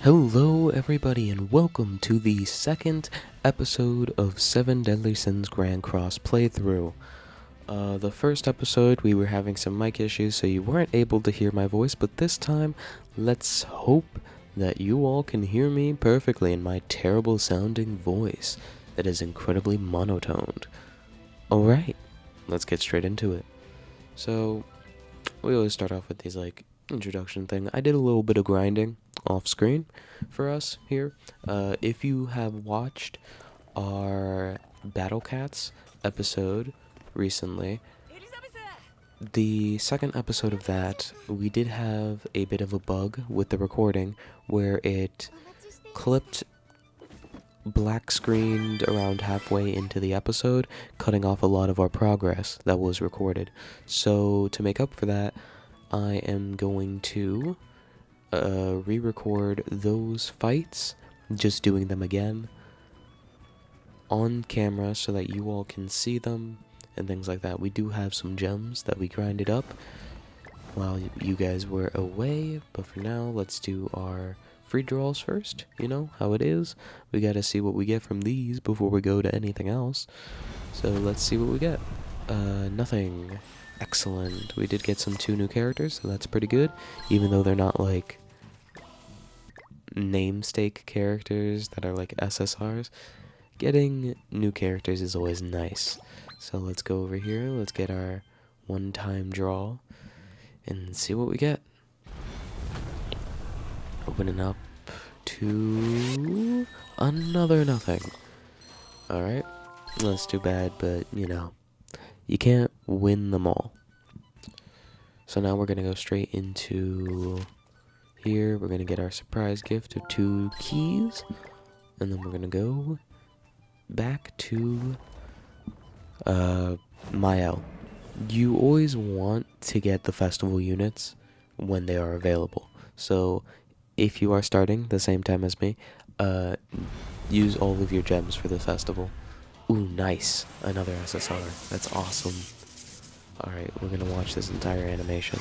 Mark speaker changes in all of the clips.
Speaker 1: Hello, everybody, and welcome to the second episode of 7 Deadly Sins Grand Cross playthrough. The first episode, we were having some mic issues, so you weren't able to hear my voice, but this time, let's hope that you all can hear me perfectly in my terrible sounding voice that is incredibly monotoned. Alright, let's get straight into it. So, we always start off with these, introduction thing. I did a little bit of grinding off screen for us here. If you have watched our Battle Cats episode recently, the second episode of that, we did have a bit of a bug with the recording where it clipped black screened around halfway into the episode, cutting off a lot of our progress that was recorded. So to make up for that, I am going to re-record those fights, just doing them again on camera so that you all can see them and things like that. We do have some gems that we grinded up while you guys were away, but for now, let's do our free draws first. You know how it is. We gotta see what we get from these before we go to anything else. So let's see what we get. Nothing. Excellent. We did get some 2 new characters, so that's pretty good, even though they're not like namesake characters that are like SSRs. Getting new characters is always nice. So let's go over here, let's get our one-time draw and see what we get. Opening up to another nothing. Alright, that's too bad, but you know, you can't win them all. So now we're going to go straight into here. We're going to get our surprise gift of 2 keys. And then we're going to go back to Mael. You always want to get the festival units when they are available. So if you are starting the same time as me, use all of your gems for the festival. Ooh, nice. Another SSR. That's awesome. Alright, we're gonna watch this entire animation.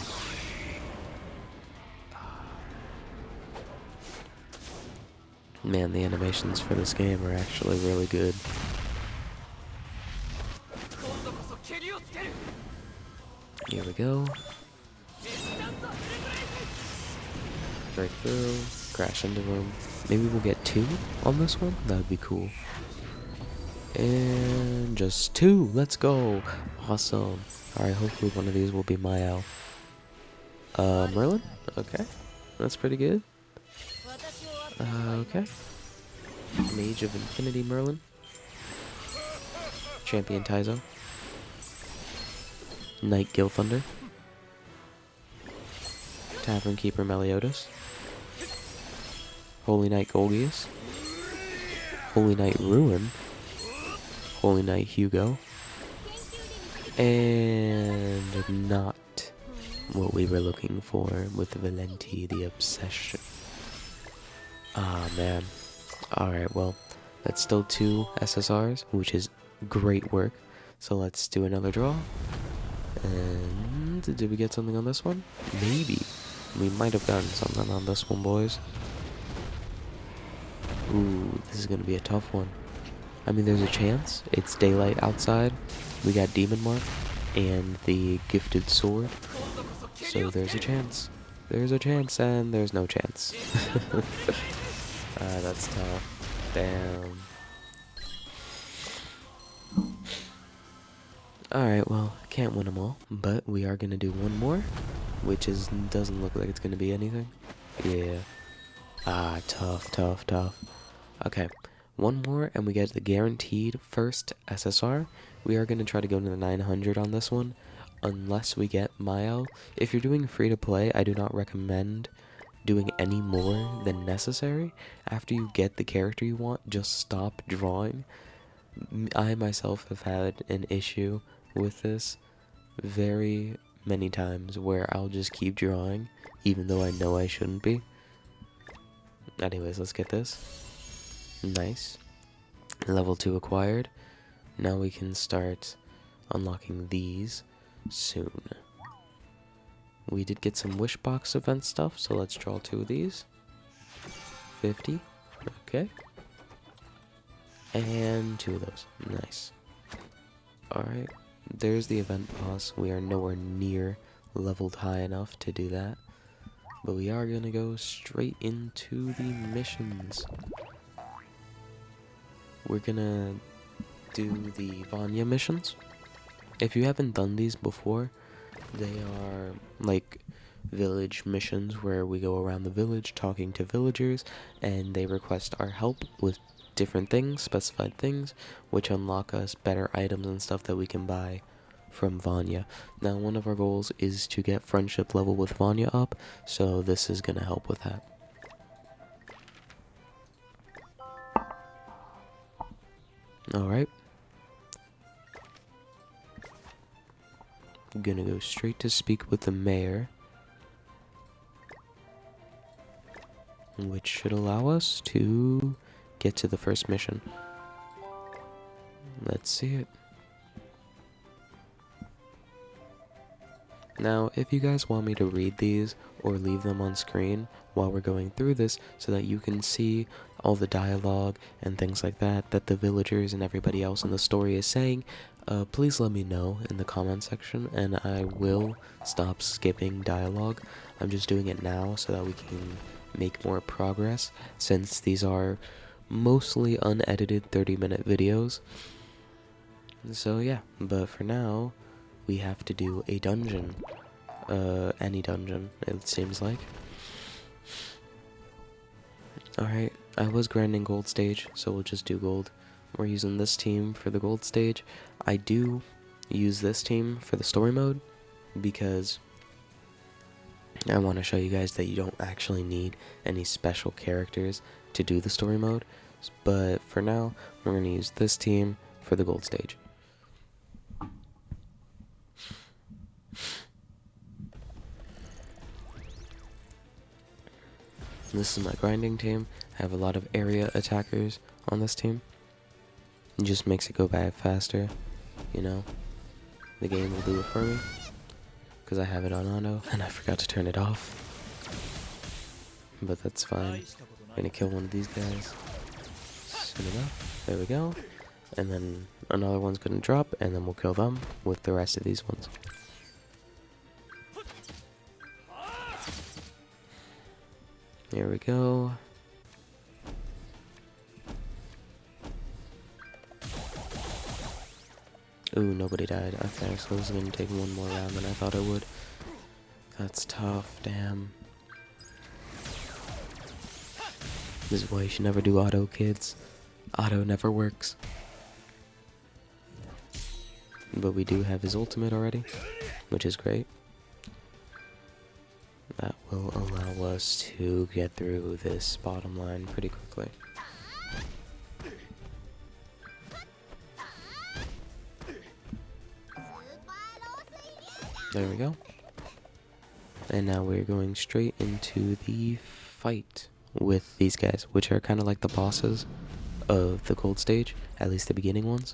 Speaker 1: Man, the animations for this game are actually really good. Here we go. Break through. Crash into them. Maybe we'll get 2 on this one? That would be cool. And just 2. Let's go. Awesome. Alright, hopefully one of these will be Mael. Merlin? Okay. That's pretty good. Okay. Mage of Infinity Merlin. Champion Taizo. Knight Gilthunder. Tavern Keeper Meliodas. Holy Knight Golgius. Holy Knight Ruin. Holy Knight Hugo. And not what we were looking for with Valenti the Obsession. Ah, man. Alright, well, that's still 2 SSRs, which is great work. So let's do another draw. And did we get something on this one? Maybe. We might have gotten something on this one, boys. Ooh, this is going to be a tough one. I mean, there's a chance. It's daylight outside. We got Demon Mark and the Gifted Sword. So there's a chance. There's a chance and there's no chance. That's tough. Damn. Alright, well, can't win them all. But we are going to do one more. Which doesn't look like it's going to be anything. Yeah. Ah, tough. Okay. One more, and we get the guaranteed first SSR. We are going to try to go to the 900 on this one, unless we get Mael. If you're doing free-to-play, I do not recommend doing any more than necessary. After you get the character you want, just stop drawing. I myself have had an issue with this very many times, where I'll just keep drawing, even though I know I shouldn't be. Anyways, let's get this. Nice. Level 2 acquired. Now we can start unlocking these soon. We did get some wish box event stuff, so let's draw 2 of these. 50. Okay. And 2 of those. Nice. Alright. There's the event boss. We are nowhere near leveled high enough to do that. But we are gonna go straight into the missions. We're gonna do the Vanya missions. If you haven't done these before, they are like village missions where we go around the village talking to villagers and they request our help with different things, specified things, which unlock us better items and stuff that we can buy from Vanya. Now, one of our goals is to get friendship level with Vanya up, so this is gonna help with that. Alright. I'm gonna go straight to speak with the mayor, which should allow us to get to the first mission. Let's see it. Now, if you guys want me to read these or leave them on screen while we're going through this so that you can see all the dialogue and things like that the villagers and everybody else in the story is saying, please let me know in the comment section and I will stop skipping dialogue. I'm just doing it now so that we can make more progress, since these are mostly unedited 30-minute videos. So yeah, but for now, we have to do a dungeon. Any dungeon, it seems like. Alright, I was grinding gold stage, so we'll just do gold. We're using this team for the gold stage. I do use this team for the story mode because I want to show you guys that you don't actually need any special characters to do the story mode. But for now, we're going to use this team for the gold stage. This is my grinding team. I have a lot of area attackers on this team. It just makes it go by faster, you know. The game will do it for me because I have it on auto and I forgot to turn it off. But that's fine. I'm gonna kill one of these guys soon enough. There we go. And then another one's gonna drop, and then we'll kill them with the rest of these ones. Here we go. Ooh, nobody died. Okay, so this is gonna take one more round than I thought it would. That's tough, damn. This is why you should never do auto, kids. Auto never works. But we do have his ultimate already, which is great. That will allow us to get through this bottom line pretty quickly. There we go. And now we're going straight into the fight with these guys, which are kind of like the bosses of the gold stage, at least the beginning ones.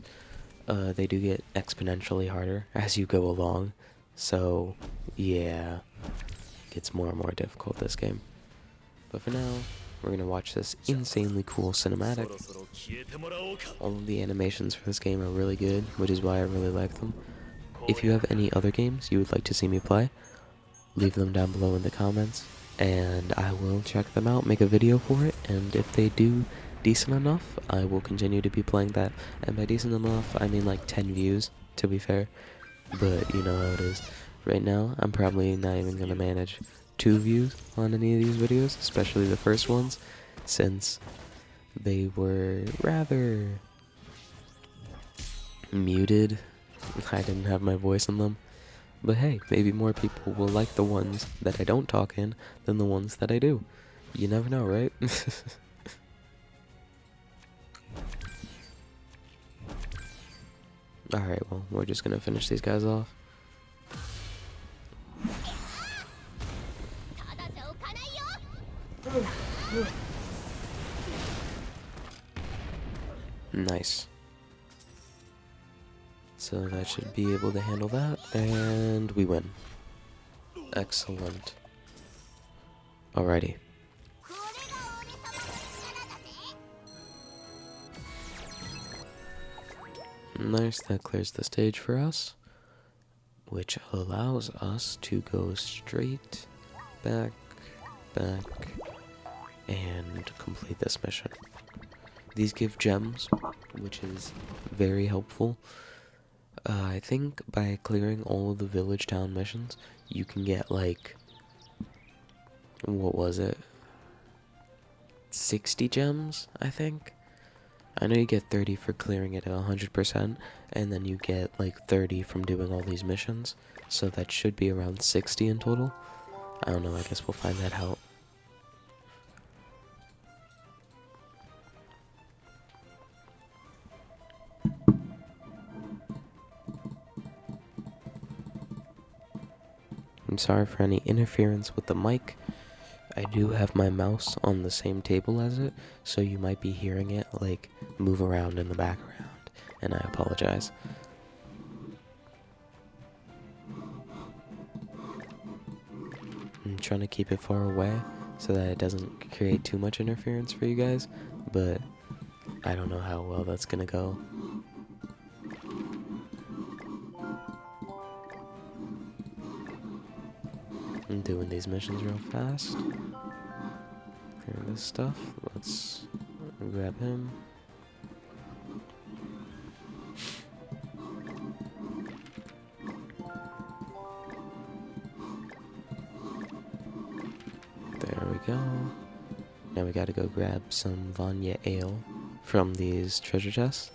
Speaker 1: They do get exponentially harder as you go along, so yeah, it gets more and more difficult this game. But for now, we're gonna watch this insanely cool cinematic. All of the animations for this game are really good, which is why I really like them. If you have any other games you would like to see me play, leave them down below in the comments, and I will check them out, make a video for it, and if they do decent enough, I will continue to be playing that. And by decent enough, I mean like 10 views, to be fair. But you know how it is. Right now, I'm probably not even gonna manage 2 views on any of these videos, especially the first ones, since they were rather muted. I didn't have my voice in them. But hey, maybe more people will like the ones that I don't talk in than the ones that I do. You never know, right? Alright, well, we're just gonna finish these guys off. Nice. So that should be able to handle that, and we win. Excellent. Alrighty. Nice, that clears the stage for us, which allows us to go straight back, and complete this mission. These give gems, which is very helpful. I think by clearing all of the village town missions, you can get like, what was it? 60 gems, I think? I know you get 30 for clearing it at 100%, and then you get like 30 from doing all these missions, so that should be around 60 in total. I don't know, I guess we'll find that out. I'm sorry for any interference with the mic. I do have my mouse on the same table as it, so you might be hearing it like move around in the background, and I apologize. I'm trying to keep it far away so that it doesn't create too much interference for you guys, but I don't know how well that's gonna go. I'm doing these missions real fast. Clear this stuff. Let's grab him. There we go. Now we gotta go grab some Vanya ale from these treasure chests.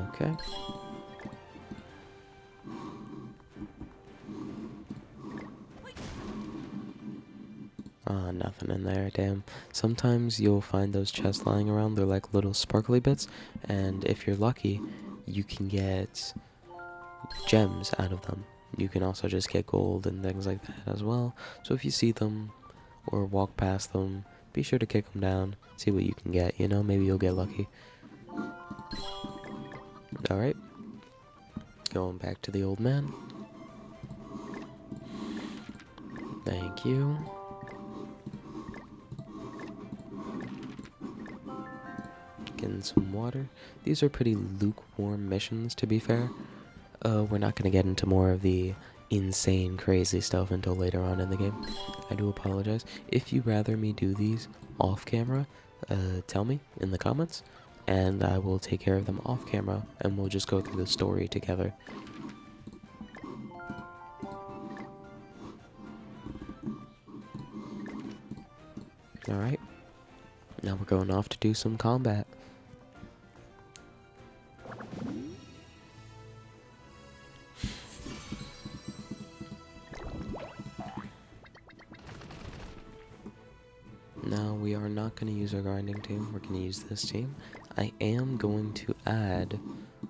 Speaker 1: Okay. Nothing in there, damn. Sometimes you'll find those chests lying around, they're like little sparkly bits, and if you're lucky, you can get gems out of them. You can also just get gold and things like that as well. So if you see them or walk past them, be sure to kick them down, see what you can get, you know, maybe you'll get lucky. Alright. Going back to the old man. Thank you. Getting some water. These are pretty lukewarm missions, to be fair. We're not going to get into more of the insane, crazy stuff until later on in the game. I do apologize. If you'd rather me do these off camera, tell me in the comments, and I will take care of them off camera, and we'll just go through the story together. Alright. Now we're going off to do some combat. Now we are not going to use our grinding team, we're going to use this team. I am going to add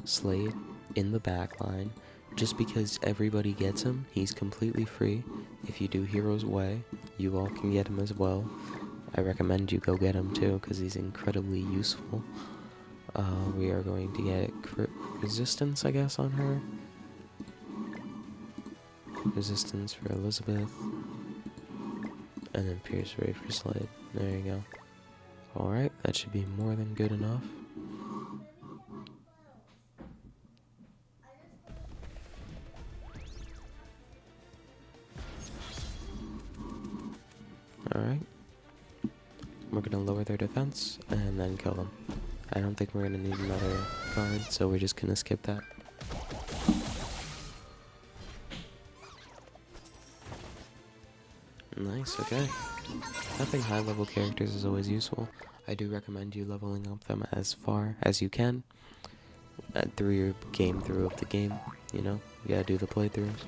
Speaker 1: Slade in the back line, just because everybody gets him. He's completely free. If you do Hero's Way, you all can get him as well. I recommend you go get him too, because he's incredibly useful. We are going to get crit resistance, I guess, on her. Resistance for Elizabeth. And then Pierce Ray for Slade. There you go. Alright, that should be more than good enough. Alright. We're gonna lower their defense and then kill them. I don't think we're gonna need another guard, so we're just gonna skip that. Nice, okay. Having high level characters is always useful. I do recommend you leveling up them as far as you can through your game through of the game, you know? You gotta do the playthroughs.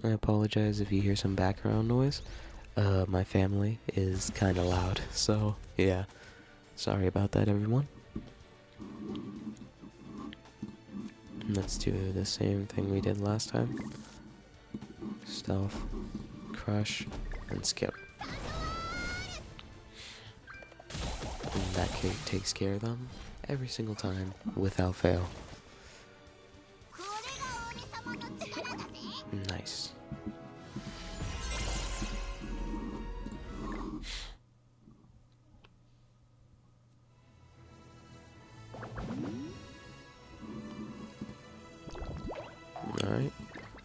Speaker 1: I apologize if you hear some background noise. My family is kinda loud, so yeah. Sorry about that, everyone. Let's do the same thing we did last time. Stealth, crush, and skip. And that takes care of them every single time, without fail. Nice.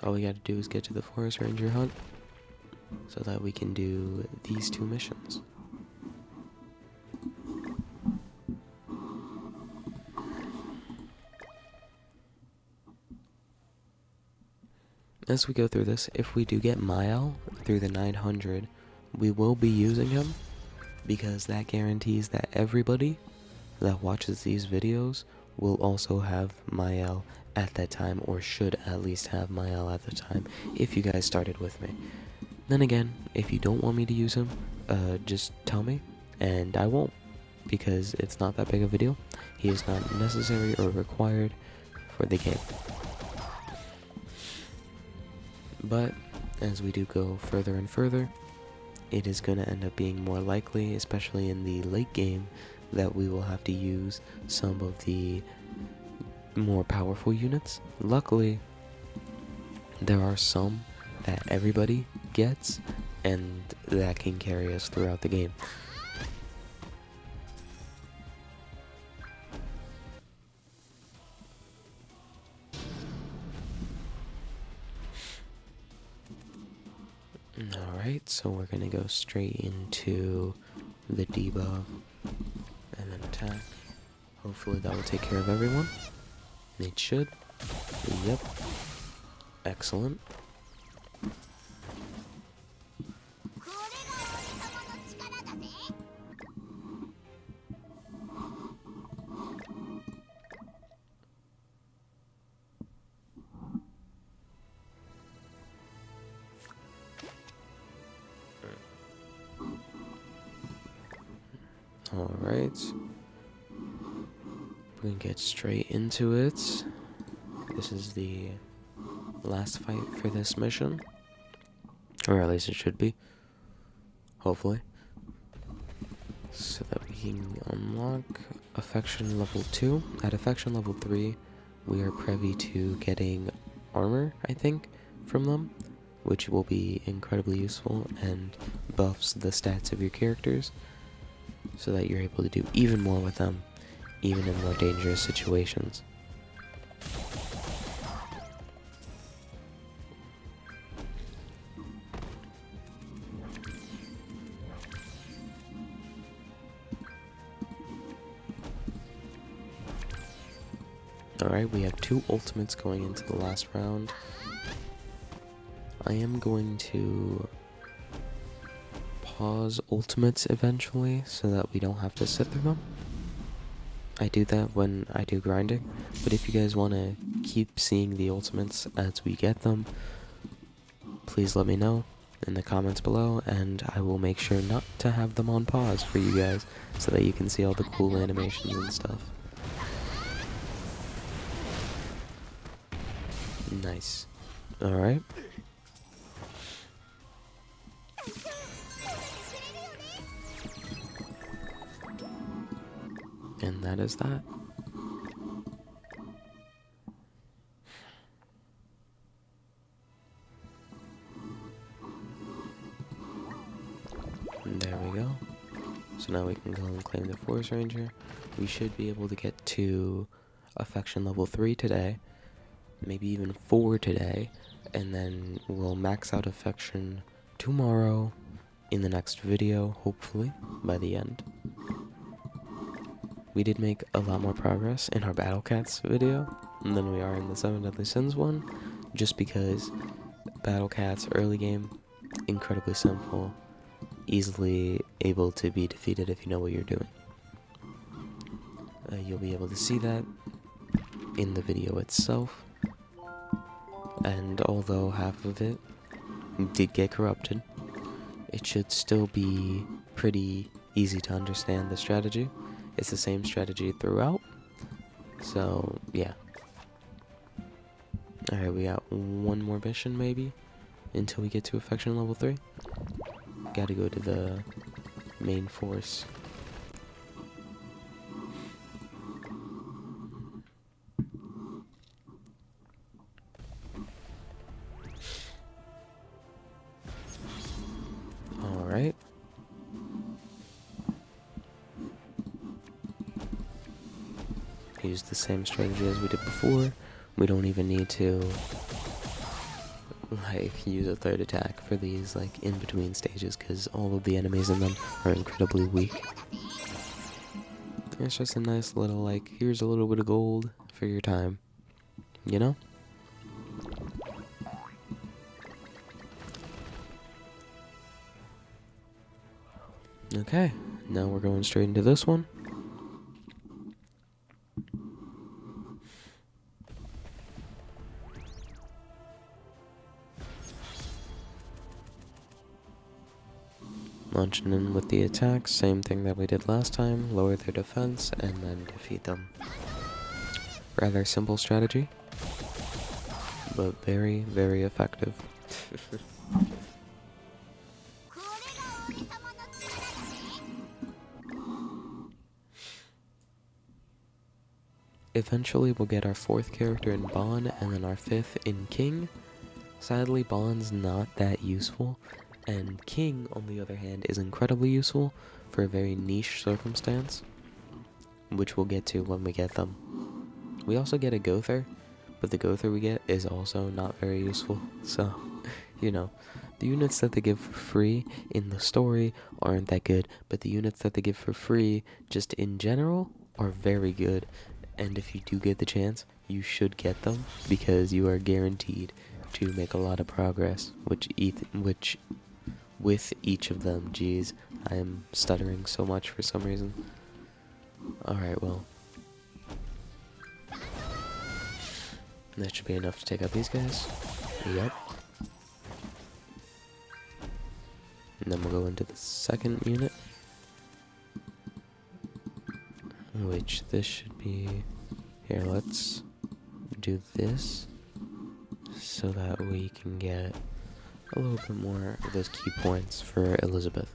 Speaker 1: All we gotta do is get to the forest ranger hunt so that we can do these 2 missions. As we go through this, if we do get Mael through the 900, we will be using him, because that guarantees that everybody that watches these videos will also have Mael at that time, or should at least have Mael at the time, if you guys started with me. Then again, if you don't want me to use him, just tell me, and I won't, because it's not that big of a deal. He is not necessary or required for the game. But as we do go further and further, it is going to end up being more likely, especially in the late game, that we will have to use some of the more powerful units. Luckily, there are some that everybody gets, and that can carry us throughout the game. Alright, so we're gonna go straight into the debuff and then attack. Hopefully that will take care of everyone. It should. Yep. Excellent. Alright. We can get straight into it. This is the last fight for this mission. Or at least it should be. Hopefully. So that we can unlock affection level 2. At affection level 3, we are privy to getting armor, I think, from them, which will be incredibly useful and buffs the stats of your characters, so that you're able to do even more with them, even in more dangerous situations. Alright, we have 2 ultimates going into the last round. I am going to pause ultimates eventually so that we don't have to sit through them. I do that when I do grinding, but if you guys want to keep seeing the ultimates as we get them, please let me know in the comments below, and I will make sure not to have them on pause for you guys so that you can see all the cool animations and stuff. Nice. Alright. And that is that. And there we go. So now we can go and claim the Forest Ranger. We should be able to get to affection level 3 today. Maybe even 4 today. And then we'll max out affection tomorrow in the next video, hopefully, by the end. We did make a lot more progress in our Battle Cats video than we are in the 7 Deadly Sins one, just because Battle Cats early game, incredibly simple, easily able to be defeated if you know what you're doing. You'll be able to see that in the video itself, and although half of it did get corrupted, it should still be pretty easy to understand the strategy. It's the same strategy throughout, so yeah. Alright, we got one more mission maybe until we get to affection level 3. Gotta go to the main force. Alright. Use the same strategy as we did before. We don't even need to like use a third attack for these like in between stages because all of the enemies in them are incredibly weak. It's just a nice little like, here's a little bit of gold for your time, you know? Okay, now we're going straight into this one. Launching in with the attacks, same thing that we did last time, lower their defense and then defeat them. Rather simple strategy, but very, very effective. Eventually we'll get our 4th character in Bond and then our 5th in King. Sadly, Bond's not that useful, and King, on the other hand, is incredibly useful for a very niche circumstance, which we'll get to when we get them. We also get a Gother, but the Gother we get is also not very useful, so, you know, the units that they give for free in the story aren't that good, but the units that they give for free, just in general, are very good, and if you do get the chance, you should get them, because you are guaranteed to make a lot of progress, with each of them. Jeez, I am stuttering so much for some reason. Alright, well, that should be enough to take out these guys. Yep. And then we'll go into the 2nd unit, which this should be... Here, let's do this so that we can get a little bit more of those key points for Elizabeth.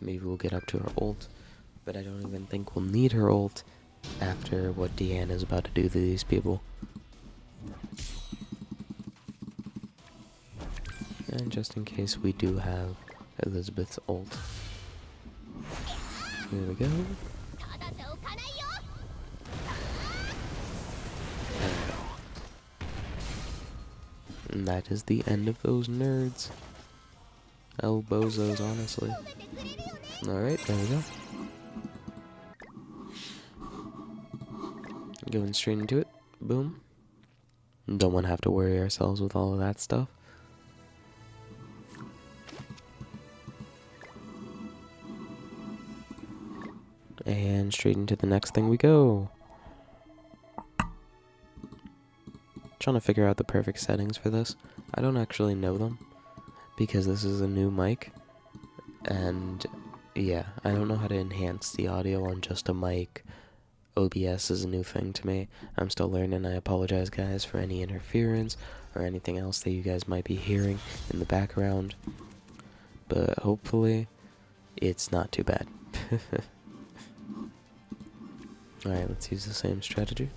Speaker 1: Maybe we'll get up to her ult, but I don't even think we'll need her ult after what Deanne is about to do to these people. And just in case we do have Elizabeth's ult. Here we go. And that is the end of those nerds. Bozos, honestly. Alright, there we go. Going straight into it. Boom. Don't want to have to worry ourselves with all of that stuff. And straight into the next thing we go. Trying to figure out the perfect settings for this. I don't actually know them because this is a new mic, and yeah, I don't know how to enhance the audio on just a mic. OBS is a new thing to me. I'm still learning. I apologize, guys, for any interference or anything else that you guys might be hearing in the background, but hopefully it's not too bad. Alright, let's use the same strategy.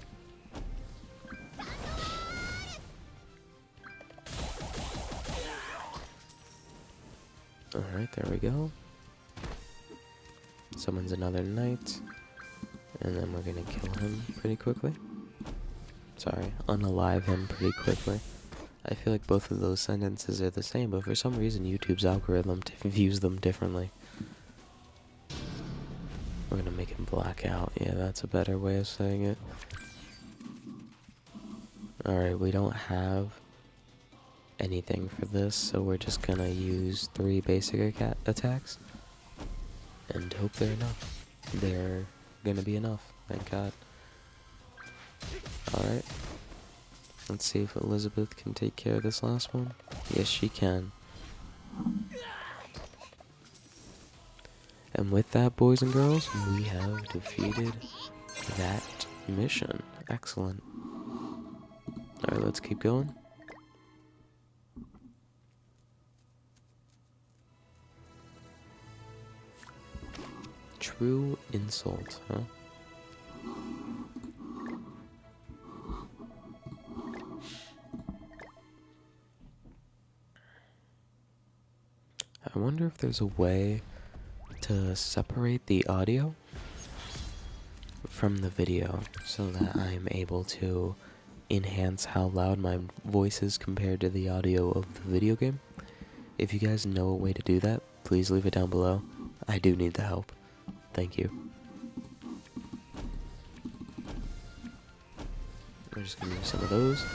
Speaker 1: Alright, there we go. Summons another knight. And then we're gonna kill him pretty quickly. Sorry, unalive him pretty quickly. I feel like both of those sentences are the same, but for some reason YouTube's algorithm views them differently. We're gonna make him black out. Yeah, that's a better way of saying it. Alright, we don't have anything for this, so we're just gonna use 3 basic attacks and hope they're enough. They're gonna be enough, thank God. Alright, let's see if Elizabeth can take care of this last one. Yes, she can. And with that, boys and girls, we have defeated that mission. Excellent. Alright, let's keep going. True insult, huh? I wonder if there's a way to separate the audio from the video so that I'm able to enhance how loud my voice is compared to the audio of the video game. If you guys know a way to do that, please leave it down below. I do need the help. Thank you. We're just gonna use some of those.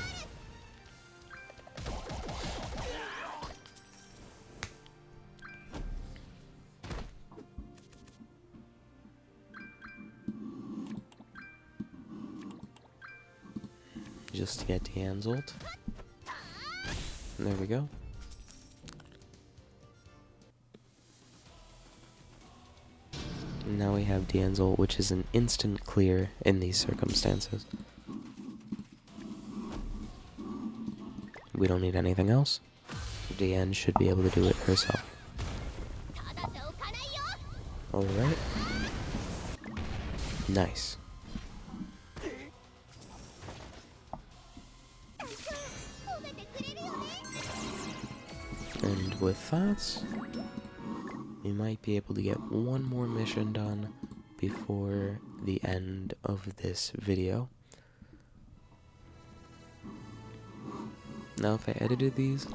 Speaker 1: Just to get Diane's ult. There we go. Now we have Diane's ult, which is an instant clear in these circumstances. We don't need anything else. Diane should be able to do it herself. Alright. Nice. And with that, we might be able to get one more mission done before the end of this video. Now if I edited these,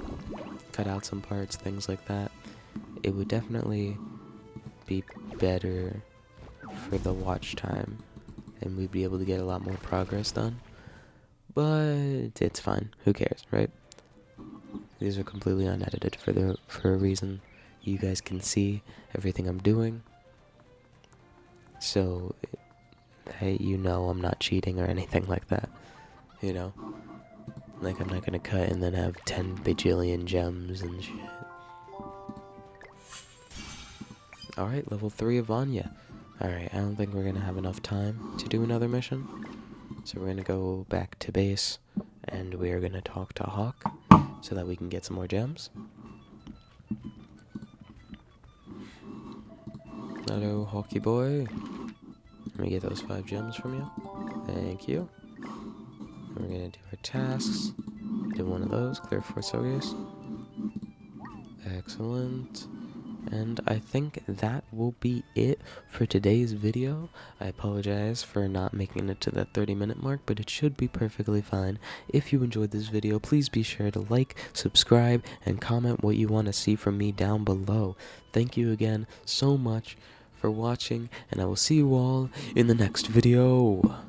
Speaker 1: cut out some parts, things like that, it would definitely be better for the watch time, and we'd be able to get a lot more progress done. But it's fine, who cares, right? These are completely unedited for a reason. You guys can see everything I'm doing, so hey, you know I'm not cheating or anything like that, you know? Like, I'm not gonna cut and then have 10 bajillion gems and shit. Alright, level 3 of Vanya. Alright, I don't think we're gonna have enough time to do another mission, so we're gonna go back to base, and we're gonna talk to Hawk, so that we can get some more gems. Hello, Hawky boy. Let me get those 5 gems from you. Thank you. We're gonna do our tasks. Do one of those, clear for Sorius. Excellent. And I think that will be it for today's video. I apologize for not making it to that 30-minute mark, but it should be perfectly fine. If you enjoyed this video, please be sure to like, subscribe, and comment what you want to see from me down below. Thank you again so much for watching, and I will see you all in the next video.